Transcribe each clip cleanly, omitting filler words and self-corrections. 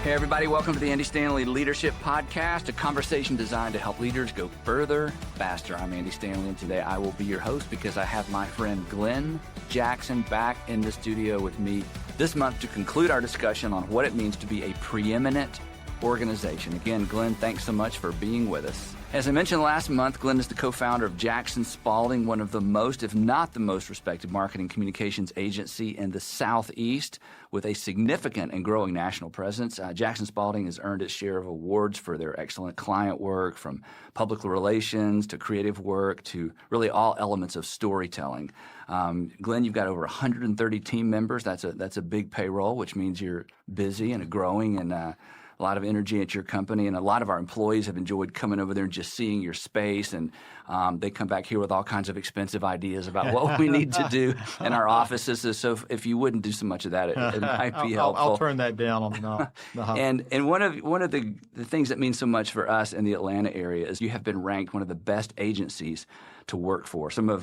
Hey, everybody. Welcome to the Andy Stanley Leadership Podcast, a conversation designed to help leaders go further, faster. I'm Andy Stanley, and today I will be your host because I have my friend Glen Jackson back in the studio with me this month to conclude our discussion on what it means to be a preeminent organization. Again, Glen, thanks so much for being with us. As I mentioned last month, Glen is the co-founder of Jackson Spalding, one of the most, if not the most respected marketing communications agency in the Southeast with a significant and growing national presence. Jackson Spalding has earned its share of awards for their excellent client work, from public relations to creative work to really all elements of storytelling. Glen, you've got over 130 team members. That's a big payroll, which means you're busy and growing and a lot of energy at your company, and a lot of our employees have enjoyed coming over there and just seeing your space, and they come back here with all kinds of expensive ideas about what we need to do in our offices. So if you wouldn't do so much of that, it might be helpful. I'll turn that down on the hub. And one of the things that means so much for us in the Atlanta area is you have been ranked one of the best agencies to work for. Some of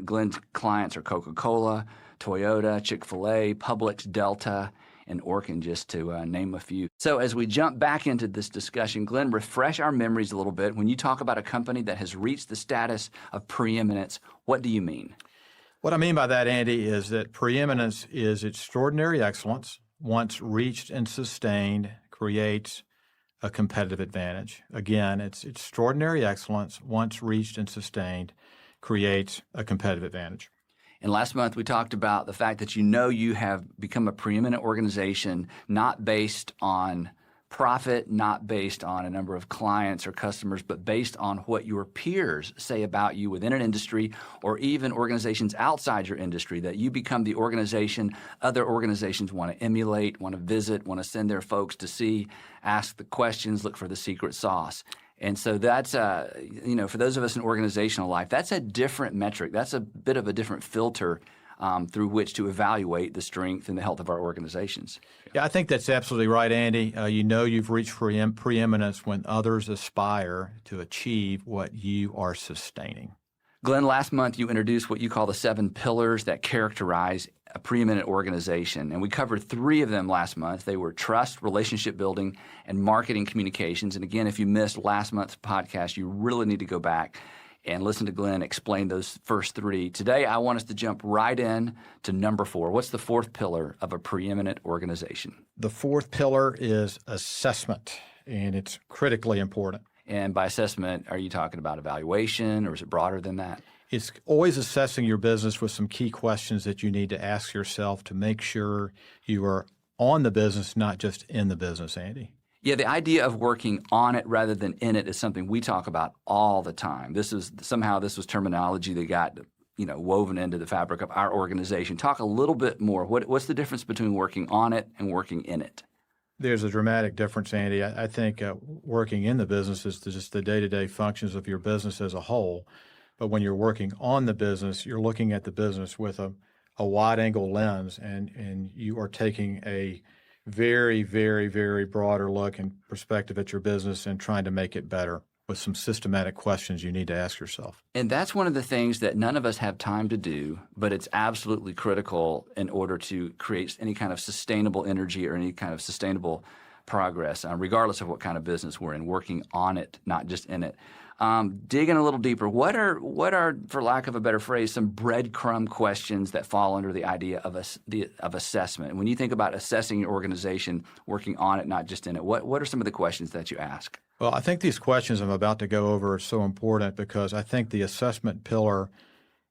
Glen's clients are Coca-Cola, Toyota, Chick-fil-A, Publix, Delta, and Orkin, just to name a few. So as we jump back into this discussion, Glen, refresh our memories a little bit. When you talk about a company that has reached the status of preeminence, what do you mean? What I mean by that, Andy, is that preeminence is extraordinary excellence. Once reached and sustained, creates a competitive advantage. Again, it's extraordinary excellence. Once reached and sustained, creates a competitive advantage. And last month, we talked about the fact that you have become a preeminent organization, not based on profit, not based on a number of clients or customers, but based on what your peers say about you within an industry or even organizations outside your industry, that you become the organization other organizations want to emulate, want to visit, want to send their folks to see, ask the questions, look for the secret sauce. And so that's, for those of us in organizational life, that's a different metric. That's a bit of a different filter through which to evaluate the strength and the health of our organizations. Yeah, I think that's absolutely right, Andy. You've reached preeminence when others aspire to achieve what you are sustaining. Glen, last month you introduced what you call the 7 pillars that characterize a preeminent organization, and we covered 3 of them last month. They were trust, relationship building, and marketing communications. And again, if you missed last month's podcast, you really need to go back and listen to Glen explain those first 3. Today, I want us to jump right in to number 4. What's the 4th pillar of a preeminent organization? The 4th pillar is assessment, and it's critically important. And by assessment, are you talking about evaluation, or is it broader than that? It's always assessing your business with some key questions that you need to ask yourself to make sure you are on the business, not just in the business, Andy. Yeah, the idea of working on it rather than in it is something we talk about all the time. This was terminology that got woven into the fabric of our organization. Talk a little bit more. What's the difference between working on it and working in it? There's a dramatic difference, Andy. I think working in the business is just the day-to-day functions of your business as a whole. But when you're working on the business, you're looking at the business with a wide-angle lens, and you are taking a very, very, very broader look and perspective at your business and trying to make it better with some systematic questions you need to ask yourself. And that's one of the things that none of us have time to do, but it's absolutely critical in order to create any kind of sustainable energy or any kind of sustainable progress, regardless of what kind of business we're in, working on it, not just in it. Digging a little deeper, what are, for lack of a better phrase, some breadcrumb questions that fall under the idea of assessment? When you think about assessing your organization, working on it, not just in it, what are some of the questions that you ask? Well, I think these questions I'm about to go over are so important because I think the assessment pillar,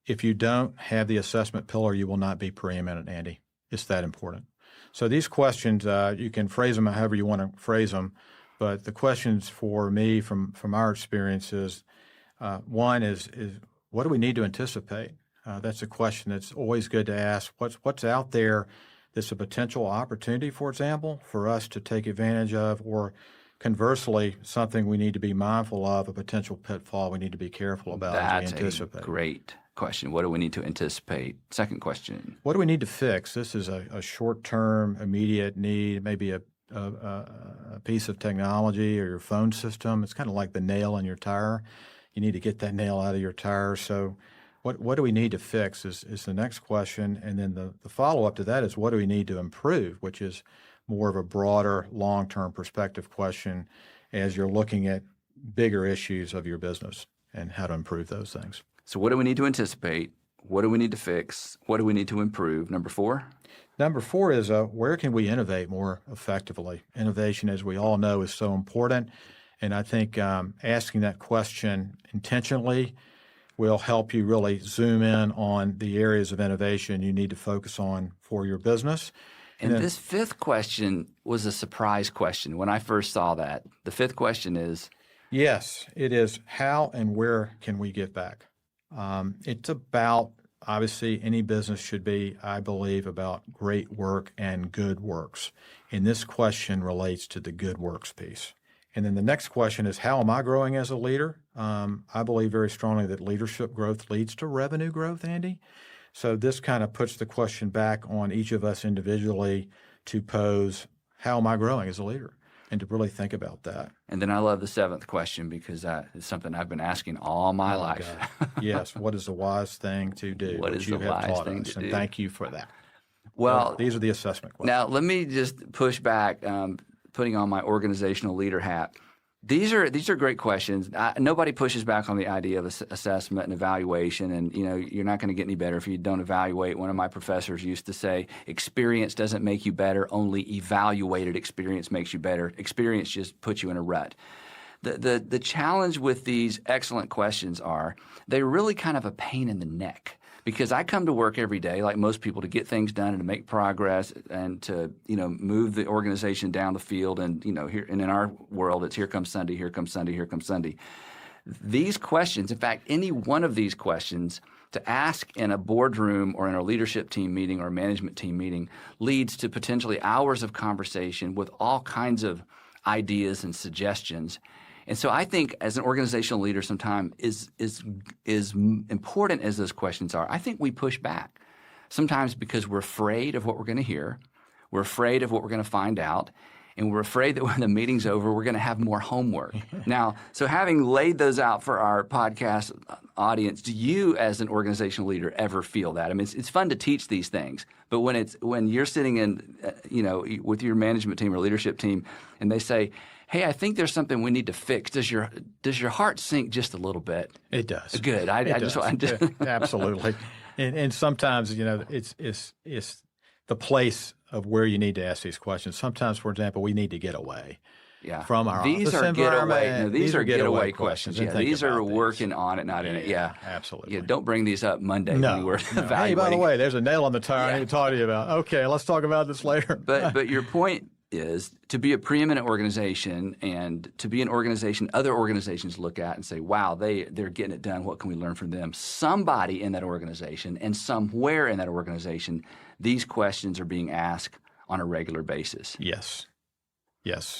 if you don't have the assessment pillar, you will not be preeminent, Andy. It's that important. So these questions, you can phrase them however you want to phrase them, but the questions for me from our experience is, one is what do we need to anticipate? That's a question that's always good to ask. What's out there that's a potential opportunity, for example, for us to take advantage of, or conversely, something we need to be mindful of, a potential pitfall we need to be careful about as we anticipate. That's a great question. What do we need to anticipate? Second question. What do we need to fix? This is a short-term, immediate need, maybe a piece of technology or your phone system. It's kind of like the nail in your tire. You need to get that nail out of your tire. So what do we need to fix is the next question. And then the follow-up to that is what do we need to improve, which is more of a broader, long-term perspective question as you're looking at bigger issues of your business and how to improve those things. So what do we need to anticipate? What do we need to fix? What do we need to improve? Number 4? Number 4 is where can we innovate more effectively? Innovation, as we all know, is so important. And I think asking that question intentionally will help you really zoom in on the areas of innovation you need to focus on for your business. And this 5th question was a surprise question when I first saw that. The 5th question is? Yes, it is how and where can we give back? It's about, obviously, any business should be, I believe, about great work and good works. And this question relates to the good works piece. And then the next question is, how am I growing as a leader? I believe very strongly that leadership growth leads to revenue growth, Andy. So this kind of puts the question back on each of us individually to pose, how am I growing as a leader? And to really think about that. And then I love the 7th question because it's something I've been asking all my life. Yes. What is the wise thing to do? What is you the have wise taught thing us, to and do? thank you for that. Well, these are the assessment questions. Now, let me just push back, putting on my organizational leader hat. These are great questions. Nobody pushes back on the idea of assessment and evaluation, and you're not going to get any better if you don't evaluate. One of my professors used to say, "Experience doesn't make you better; only evaluated experience makes you better. Experience just puts you in a rut." The challenge with these excellent questions are they're really kind of a pain in the neck. Because I come to work every day, like most people, to get things done and to make progress and to move the organization down the field. And here and in our world, it's here comes Sunday, here comes Sunday, here comes Sunday. These questions, in fact, any one of these questions to ask in a boardroom or in a leadership team meeting or a management team meeting leads to potentially hours of conversation with all kinds of ideas and suggestions. And so I think as an organizational leader, sometimes is important as those questions are, I think we push back. Sometimes because we're afraid of what we're going to hear, we're afraid of what we're going to find out, and we're afraid that when the meeting's over, we're going to have more homework. Now, so having laid those out for our podcast audience, do you as an organizational leader ever feel that? I mean, it's fun to teach these things, but when you're sitting in, with your management team or leadership team, and they say, "Hey, I think there's something we need to fix." Does your heart sink just a little bit? It does. Good. Absolutely. And sometimes it's the place of where you need to ask these questions. Sometimes, for example, we need to get away. Yeah. From our these office are getaway. No, these are getaway questions. Yeah, these are working on it, not in it. Yeah, absolutely. Yeah, don't bring these up Monday when we're evaluating. Hey, by the way, there's a nail on the tire I need to talk to you about. Okay, let's talk about this later. But your point is to be a preeminent organization and to be an organization other organizations look at and say, wow, they're getting it done. What can we learn from them? Somebody in that organization and somewhere in that organization, these questions are being asked on a regular basis. Yes.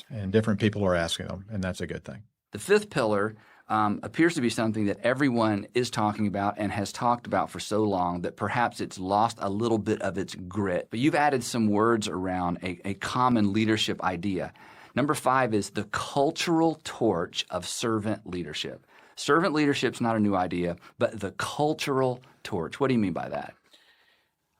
And different people are asking them, and that's a good thing. The 5th pillar appears to be something that everyone is talking about and has talked about for so long that perhaps it's lost a little bit of its grit. But you've added some words around a common leadership idea. Number 5 is the cultural torch of servant leadership. Servant leadership's not a new idea, but the cultural torch. What do you mean by that?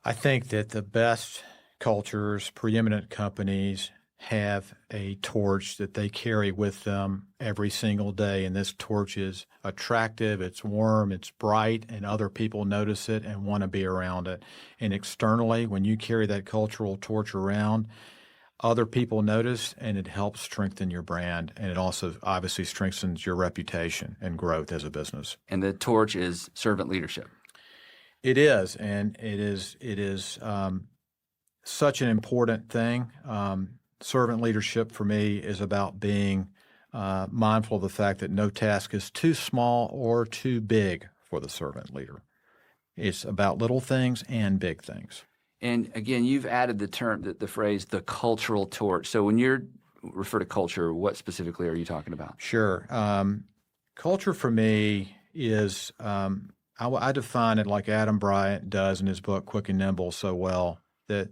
I think that the best cultures, preeminent companies, have a torch that they carry with them every single day. And this torch is attractive, it's warm, it's bright, and other people notice it and want to be around it. And externally, when you carry that cultural torch around, other people notice, and it helps strengthen your brand. And it also obviously strengthens your reputation and growth as a business. And the torch is servant leadership. It is, and it is such an important thing. Servant leadership for me is about being mindful of the fact that no task is too small or too big for the servant leader. It's about little things and big things. And again, you've added the phrase, the cultural torch. So when you refer to culture, what specifically are you talking about? Sure. Culture for me is, I define it like Adam Bryant does in his book, Quick and Nimble, so well, that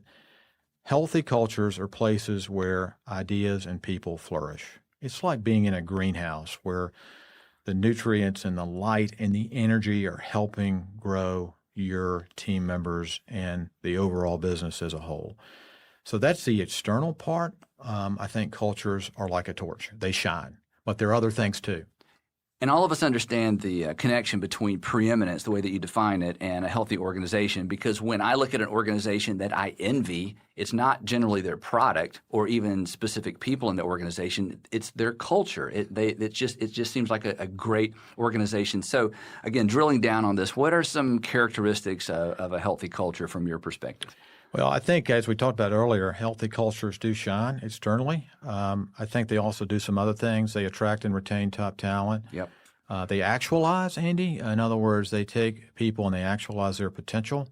healthy cultures are places where ideas and people flourish. It's like being in a greenhouse where the nutrients and the light and the energy are helping grow your team members and the overall business as a whole. So that's the external part. I think cultures are like a torch. They shine, but there are other things too. And all of us understand the connection between preeminence, the way that you define it, and a healthy organization, because when I look at an organization that I envy, it's not generally their product or even specific people in the organization. It's their culture. It just seems like a great organization. So again, drilling down on this, what are some characteristics of a healthy culture from your perspective? Well, I think as we talked about earlier, healthy cultures do shine externally. I think they also do some other things. They attract and retain top talent. Yep. They actualize, Andy. In other words, they take people and they actualize their potential.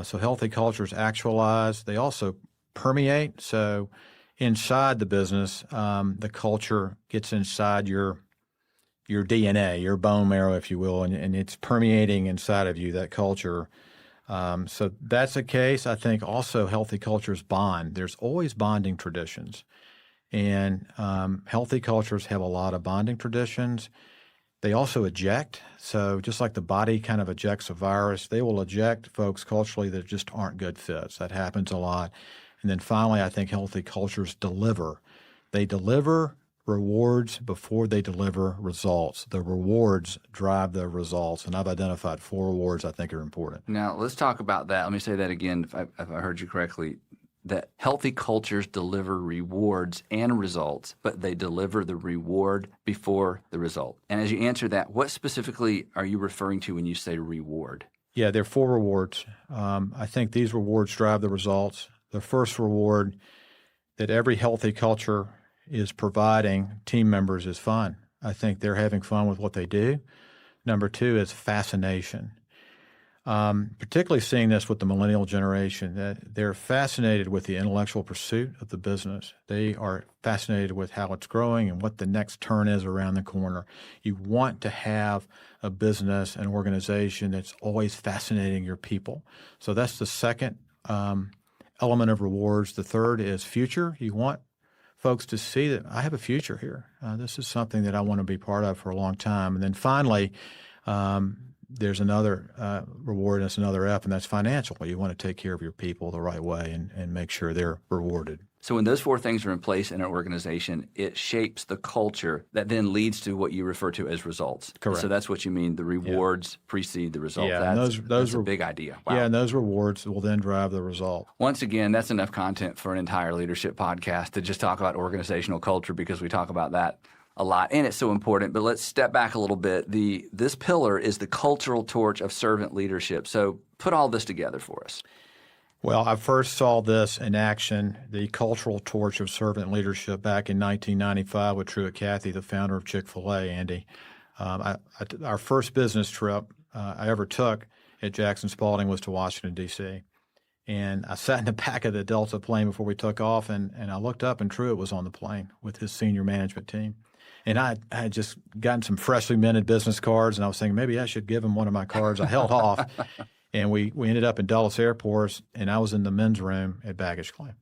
So healthy cultures actualize. They also permeate. So inside the business, the culture gets inside your DNA, your bone marrow, if you will, and it's permeating inside of you, that culture. So that's the case. I think also healthy cultures bond. There's always bonding traditions. And healthy cultures have a lot of bonding traditions. They also eject. So just like the body kind of ejects a virus, they will eject folks culturally that just aren't good fits. That happens a lot. And then finally, I think healthy cultures deliver. They deliver rewards before they deliver results. The rewards drive the results, and I've identified 4 rewards I think are important. Now, let's talk about that. Let me say that again, if I heard you correctly, that healthy cultures deliver rewards and results, but they deliver the reward before the result. And as you answer that, what specifically are you referring to when you say reward? Yeah, there are 4 rewards. I think these rewards drive the results. The first reward that every healthy culture is providing team members is fun. I think they're having fun with what they do. Number 2 is fascination. Particularly seeing this with the millennial generation, that they're fascinated with the intellectual pursuit of the business. They are fascinated with how it's growing and what the next turn is around the corner. You want to have a business, an organization that's always fascinating your people. So that's the second element of rewards. The third is future. You want folks to see that I have a future here. This is something that I want to be part of for a long time. And then finally, there's another reward, and it's another F, and that's financial. You want to take care of your people the right way and make sure they're rewarded. So when those 4 things are in place in an organization, it shapes the culture that then leads to what you refer to as results. Correct. So that's what you mean. The rewards precede the result. Yeah, that's a big idea. Wow. Yeah, and those rewards will then drive the result. Once again, that's enough content for an entire leadership podcast to just talk about organizational culture, because we talk about that a lot, and it's so important. But let's step back a little bit. This pillar is the cultural torch of servant leadership. So put all this together for us. Well, I first saw this in action, the cultural torch of servant leadership, back in 1995 with Truett Cathy, the founder of Chick-fil-A, Andy. Our first business trip I ever took at Jackson Spalding was to Washington, D.C. And I sat in the back of the Delta plane before we took off, and I looked up, and Truett was on the plane with his senior management team. And I had just gotten some freshly minted business cards, and I was thinking maybe I should give him one of my cards. I held off. And we ended up in Dulles Airport, and I was in the men's room at baggage claim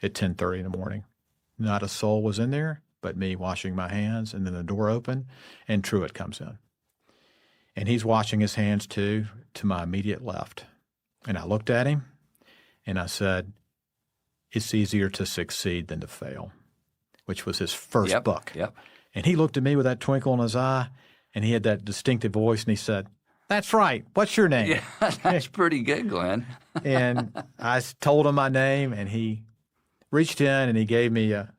at 10:30 in the morning. Not a soul was in there but me washing my hands, and then the door opened, and Truett comes in. And he's washing his hands too, to my immediate left. And I looked at him, and I said, "It's easier to succeed than to fail," which was his first book. Yep. And he looked at me with that twinkle in his eye, and he had that distinctive voice, and he said, "That's right. What's your name?" Yeah, that's pretty good, Glenn. And I told him my name, and he reached in and he gave me a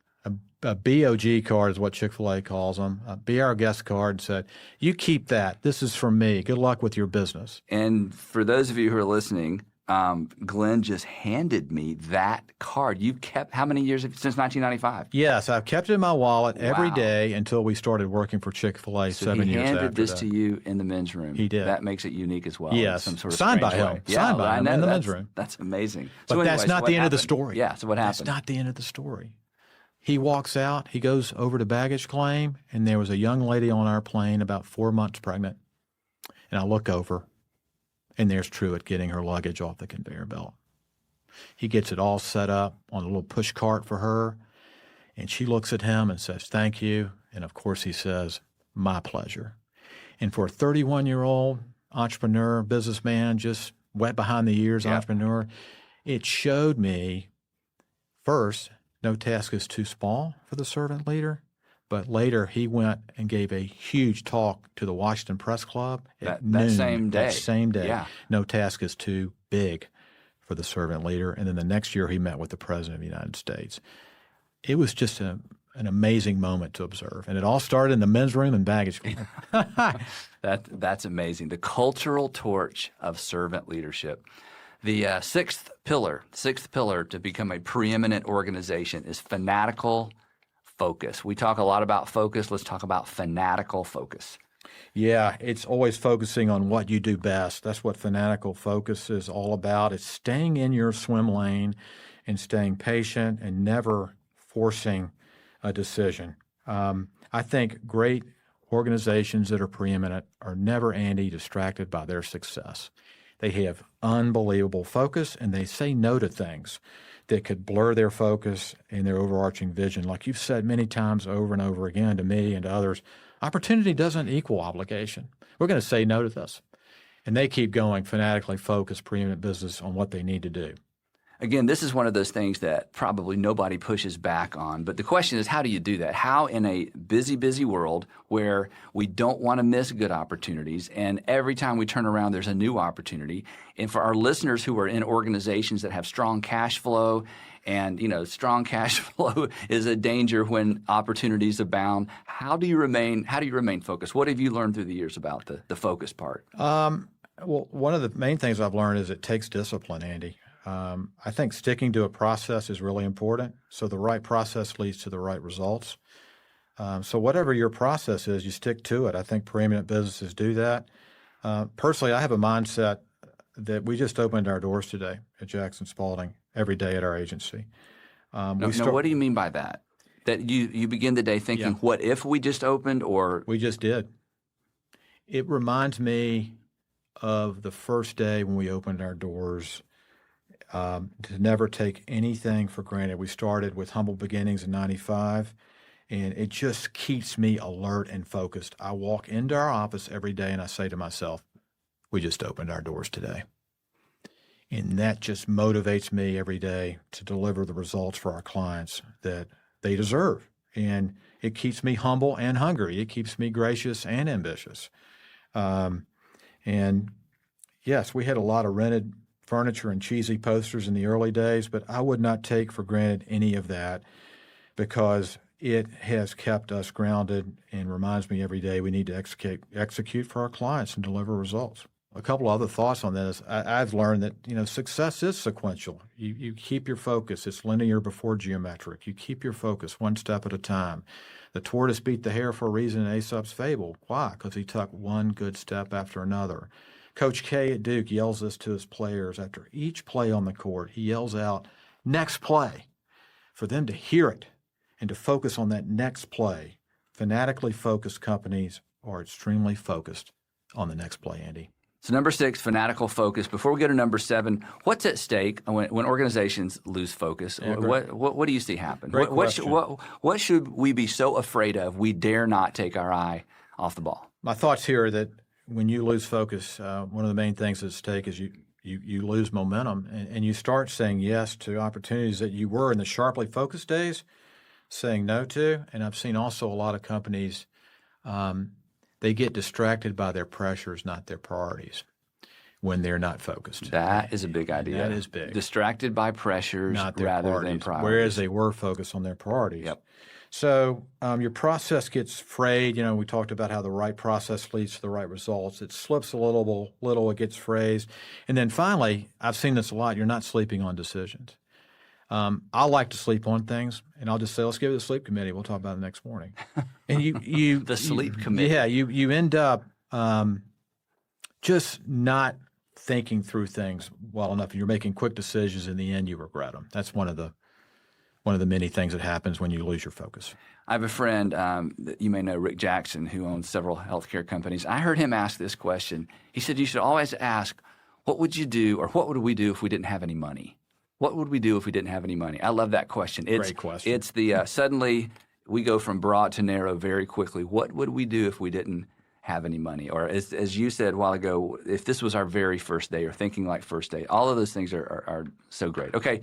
BOG card, is what Chick-fil-A calls them, a Be Our Guest card, and said, "You keep that. This is from me. Good luck with your business." And for those of you who are listening, Glenn just handed me that card. You've kept how many years since 1995? Yes, I've kept it in my wallet every Wow. day until we started working for Chick-fil-A 7 years after that. He handed this to you in the men's room. He did. That makes it unique as well. Yes. In some sort of Signed by strange him. way. Signed by I him know. in the men's room. That's amazing. But So that's anyway, not so the what end of the happened? story. Yeah, so what happened? That's not the end of the story. He walks out, he goes over to baggage claim, and there was a young lady on our plane about 4 months pregnant. And I look over, and there's Truett getting her luggage off the conveyor belt. He gets it all set up on a little push cart for her, and she looks at him and says, "Thank you." And of course he says, "My pleasure." And for a 31-year-old entrepreneur, businessman, just wet behind the ears entrepreneur, it showed me first, no task is too small for the servant leader. But later, he went and gave a huge talk to the Washington Press Club at noon. That same day. That same day. Yeah. No task is too big for the servant leader. And then the next year, he met with the President of the United States. It was just an amazing moment to observe. And it all started in the men's room and baggage claim. That's amazing. The cultural torch of servant leadership. The sixth pillar to become a preeminent organization is fanatical focus. We talk a lot about focus. Let's talk about fanatical focus. Yeah, it's always focusing on what you do best. That's what fanatical focus is all about. It's staying in your swim lane and staying patient and never forcing a decision. I think great organizations that are preeminent are never, Andy, distracted by their success. They have unbelievable focus, and they say no to things that could blur their focus and their overarching vision. Like you've said many times over and over again to me and to others, opportunity doesn't equal obligation. We're going to say no to this. And they keep going, fanatically focused, preeminent business on what they need to do. Again, this is one of those things that probably nobody pushes back on. But the question is, how do you do that? How in a busy, busy world where we don't want to miss good opportunities, and every time we turn around, there's a new opportunity. And for our listeners who are in organizations that have strong cash flow, and strong cash flow is a danger when opportunities abound. How do you remain focused? What have you learned through the years about the focus part? Well, one of the main things I've learned is it takes discipline, Andy. I think sticking to a process is really important. So the right process leads to the right results. So whatever your process is, you stick to it. I think preeminent businesses do that. Personally, I have a mindset that we just opened our doors today at Jackson Spalding every day at our agency. Now, what do you mean by that? That you begin the day thinking, what if we just opened, or? We just did. It reminds me of the first day when we opened our doors, to never take anything for granted. We started with humble beginnings in 95, and it just keeps me alert and focused. I walk into our office every day and I say to myself, we just opened our doors today. And that just motivates me every day to deliver the results for our clients that they deserve. And it keeps me humble and hungry. It keeps me gracious and ambitious. And yes, we had a lot of rented furniture and cheesy posters in the early days, but I would not take for granted any of that because it has kept us grounded and reminds me every day we need to execute for our clients and deliver results. A couple other thoughts on this. I've learned that, success is sequential. You keep your focus. It's linear before geometric. You keep your focus one step at a time. The tortoise beat the hare for a reason in Aesop's fable. Why? Because he took one good step after another. Coach K at Duke yells this to his players after each play on the court. He yells out, next play, for them to hear it and to focus on that next play. Fanatically focused companies are extremely focused on the next play, Andy. So number 6, fanatical focus. Before we go to number 7, what's at stake when organizations lose focus? Yeah, what do you see happen? Great What should we be so afraid of we dare not take our eye off the ball? My thoughts here are that when you lose focus, one of the main things at stake is you lose momentum and you start saying yes to opportunities that you were in the sharply focused days saying no to. And I've seen also a lot of companies, they get distracted by their pressures, not their priorities, when they're not focused. That is a big idea. That is big. Distracted by pressures rather than priorities. Whereas they were focused on their priorities. Yep. So your process gets frayed. We talked about how the right process leads to the right results. It slips a little, it gets phrased. And then finally, I've seen this a lot, you're not sleeping on decisions. I like to sleep on things, and I'll just say, let's give it a sleep committee. We'll talk about it next morning. And you the sleep committee. Yeah, you end up just not thinking through things well enough. You're making quick decisions. In the end, you regret them. That's one of the many things that happens when you lose your focus. I have a friend that you may know, Rick Jackson, who owns several healthcare companies. I heard him ask this question. He said, you should always ask, what would you do or what would we do if we didn't have any money? What would we do if we didn't have any money? I love that question. Great question. It's the suddenly we go from broad to narrow very quickly. What would we do if we didn't have any money? Or as you said a while ago, if this was our very first day or thinking like first day, all of those things are so great. Okay,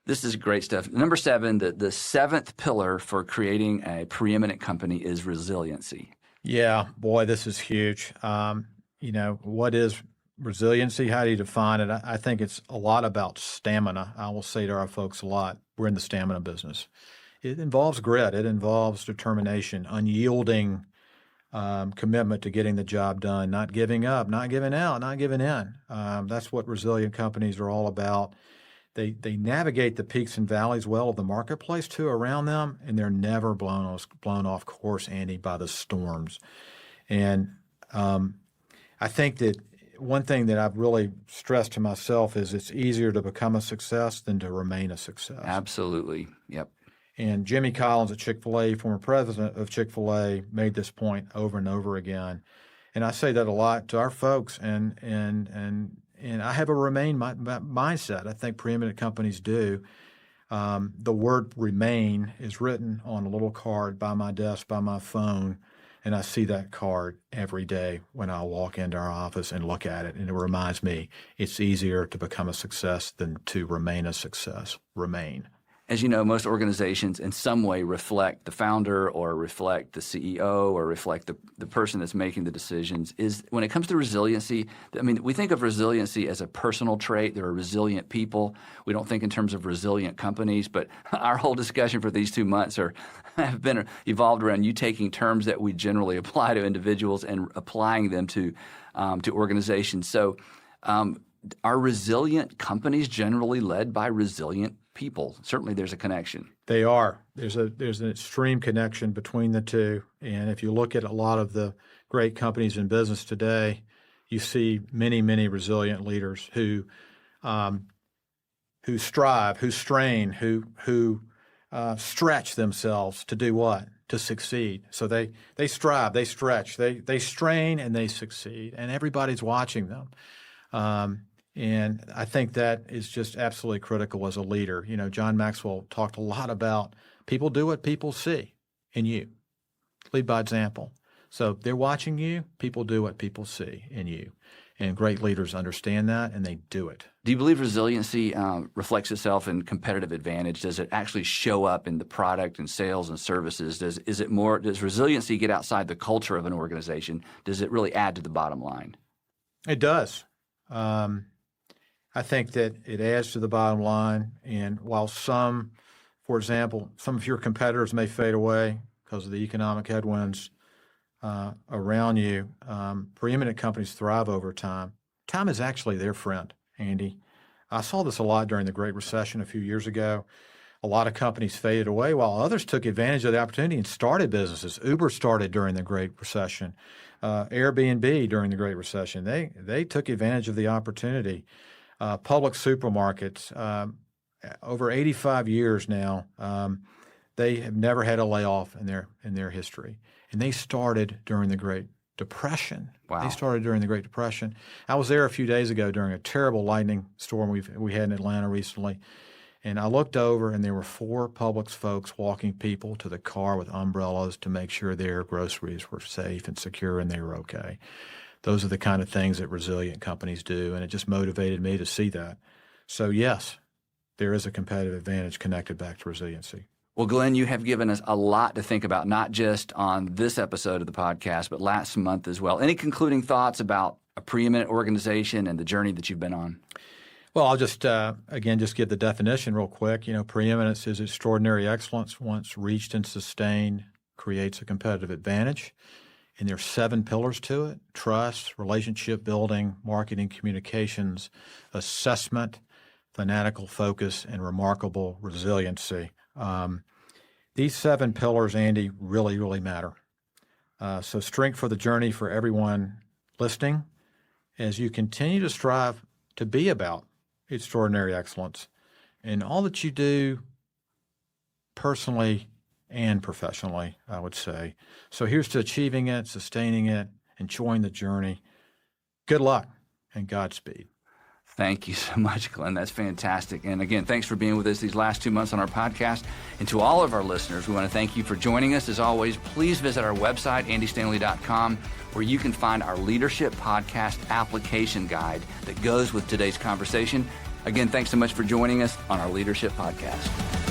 This is great stuff. Number 7, the seventh pillar for creating a preeminent company is resiliency. Yeah, boy, this is huge. What is resiliency? How do you define it? I think it's a lot about stamina. I will say to our folks a lot, we're in the stamina business. It involves grit. It involves determination, unyielding commitment to getting the job done, not giving up, not giving out, not giving in. That's what resilient companies are all about. They navigate the peaks and valleys well of the marketplace too around them, and they're never blown off course, Andy, by the storms. And I think that one thing that I've really stressed to myself is it's easier to become a success than to remain a success. Absolutely. Yep. And Jimmy Collins at Chick-fil-A, former president of Chick-fil-A, made this point over and over again. And I say that a lot to our folks, and I have a remain mindset. I think preeminent companies do. The word remain is written on a little card by my desk, by my phone, and I see that card every day when I walk into our office and look at it, and it reminds me it's easier to become a success than to remain a success. Remain. As you know, most organizations in some way reflect the founder or reflect the CEO or reflect the person that's making the decisions. When it comes to resiliency, I mean, we think of resiliency as a personal trait. There are resilient people. We don't think in terms of resilient companies, but our whole discussion for these 2 months have been evolved around you taking terms that we generally apply to individuals and applying them to organizations. So are resilient companies generally led by resilient people? Certainly there's a connection. They are. There's an extreme connection between the two. And if you look at a lot of the great companies in business today, you see many, many resilient leaders who strive, who strain, who stretch themselves to do what? To succeed. So they strive, they stretch, they strain, and they succeed. And everybody's watching them. And I think that is just absolutely critical as a leader. You know, John Maxwell talked a lot about people do what people see in you. Lead by example. So they're watching you. People do what people see in you. And great leaders understand that, and they do it. Do you believe resiliency reflects itself in competitive advantage? Does it actually show up in the product and sales and services? Does resiliency get outside the culture of an organization? Does it really add to the bottom line? It does. I think that it adds to the bottom line. And while for example, some of your competitors may fade away because of the economic headwinds around you, preeminent companies thrive over time. Time is actually their friend, Andy. I saw this a lot during the Great Recession a few years ago. A lot of companies faded away while others took advantage of the opportunity and started businesses. Uber started during the Great Recession. Airbnb during the Great Recession. They took advantage of the opportunity. Public supermarkets, over 85 years now, they have never had a layoff in their history. And they started during the Great Depression. Wow. They started during the Great Depression. I was there a few days ago during a terrible lightning storm we had in Atlanta recently. And I looked over, and there were 4 Publix folks walking people to the car with umbrellas to make sure their groceries were safe and secure and they were okay. Those are the kind of things that resilient companies do, and it just motivated me to see that. So yes, there is a competitive advantage connected back to resiliency. Well, Glen, you have given us a lot to think about, not just on this episode of the podcast, but last month as well. Any concluding thoughts about a preeminent organization and the journey that you've been on? Well, I'll just give the definition real quick. You know, preeminence is extraordinary excellence. Once reached and sustained, creates a competitive advantage. And there are 7 pillars to it: trust, relationship building, marketing, communications, assessment, fanatical focus, and remarkable resiliency. These 7 pillars, Andy, really, really matter. So strength for the journey for everyone listening as you continue to strive to be about extraordinary excellence in all that you do personally and professionally, I would say. So here's to achieving it, sustaining it, enjoying the journey. Good luck and Godspeed. Thank you so much, Glen. That's fantastic. And again, thanks for being with us these last 2 months on our podcast. And to all of our listeners, we want to thank you for joining us. As always, please visit our website, andystanley.com, where you can find our leadership podcast application guide that goes with today's conversation. Again, thanks so much for joining us on our Leadership Podcast.